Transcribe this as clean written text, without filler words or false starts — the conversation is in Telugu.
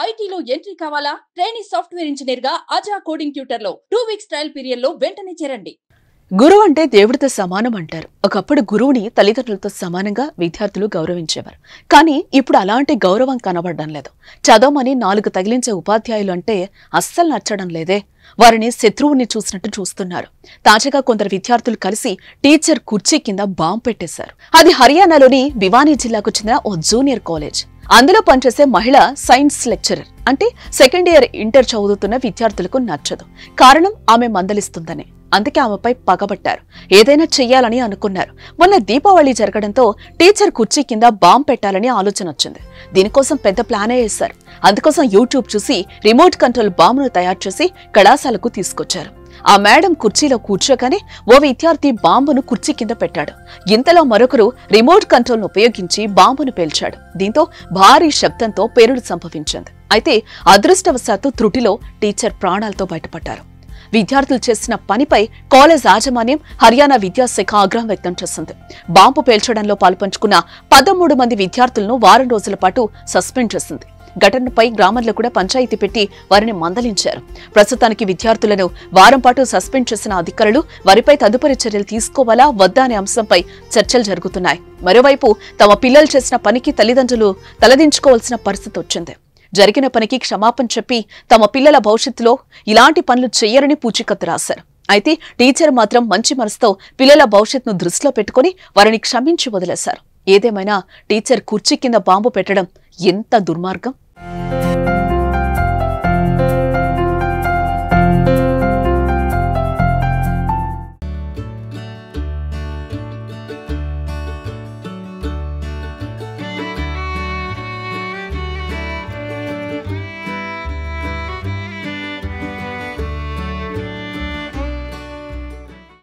ఐటీలో ఎంట్రీ కావాలా? ట్రైనింగ్ సాఫ్ట్వేర్ ఇంజనీర్ గా అజా కోడింగ్ ట్యూటర్ లో 2 వీక్స్ ట్రయల్ పీరియడ్ లో వెంటనే చేరండి. గురువు అంటే దేవుడితో సమానం అంటారు. ఒకప్పుడు గురువుని తల్లిదండ్రులతో సమానంగా విద్యార్థులు గౌరవించేవారు. కానీ ఇప్పుడు అలాంటి గౌరవం కనబడడం లేదు. చదవమని 4 తగిలించే ఉపాధ్యాయులు అంటే అస్సలు నచ్చడం లేదే. వారిని శత్రువుని చూసినట్టు చూస్తున్నారు. తాజాగా కొందరు విద్యార్థులు కలిసి టీచర్ కుర్చీ కింద బాంబు పెట్టేశారు. అది హర్యానాలోని భివానీ జిల్లాకు చెందిన ఓ జూనియర్ కాలేజ్. అందులో పనిచేసే మహిళ సైన్స్ లెక్చరర్. అంటే సెకండ్ ఇయర్ ఇంటర్ చదువుతున్న విద్యార్థులకు నచ్చదు. కారణం ఆమె మందలిస్తుందని. అందుకే ఆమెపై పగబట్టారు. ఏదైనా చెయ్యాలని అనుకున్నారు. మొన్న దీపావళి జరగడంతో టీచర్ కుర్చీ కింద బాంబు పెట్టాలని ఆలోచన వచ్చింది. దీనికోసం పెద్ద ప్లానే వేశారు. అందుకోసం యూట్యూబ్ చూసి రిమోట్ కంట్రోల్ బాంబును తయారు చేసి కళాశాలకు తీసుకొచ్చారు. ఆ మేడం కుర్చీలో కూర్చోగానే ఓ విద్యార్థి బాంబును కుర్చీ కింద పెట్టాడు. ఇంతలో మరొకరు రిమోట్ కంట్రోల్ ను ఉపయోగించి బాంబును పేల్చాడు. దీంతో భారీ శబ్దంతో పేలుడు సంభవించింది. అయితే అదృష్టవశాత్తు త్రుటిలో టీచర్ ప్రాణాలతో బయటపడ్డారు. విద్యార్థులు చేసిన పనిపై కాలేజ్ యాజమాన్యం హర్యానా విద్యాశాఖ ఆగ్రహం వ్యక్తం చేసింది. బాంబు పేల్చడంలో పాల్పంచుకున్న 13 మంది విద్యార్థులను వారం రోజుల పాటు సస్పెండ్ చేసింది. ఘటనపై గ్రామంలో కూడా పంచాయతీ పెట్టి వారిని మందలించారు. ప్రస్తుతానికి విద్యార్థులను వారం పాటు సస్పెండ్ చేసిన అధికారులు వారిపై తదుపరి చర్యలు తీసుకోవాలా వద్దా అనే అంశంపై చర్చలు జరుగుతున్నాయి. మరోవైపు తమ పిల్లలు చేసిన పనికి తల్లిదండ్రులు తలదించుకోవాల్సిన పరిస్థితి వచ్చింది. జరిగిన పనికి క్షమాపణ చెప్పి తమ పిల్లల భవిష్యత్తులో ఇలాంటి పనులు చెయ్యరని పూచికత్తు రాశారు. అయితే టీచర్ మాత్రం మంచి మనసుతో పిల్లల భవిష్యత్తును దృష్టిలో పెట్టుకుని వారిని క్షమించి వదిలేశారు. ఏదేమైనా టీచర్ కుర్చీ కింద బాంబు పెట్టడం ఎంత దుర్మార్గం.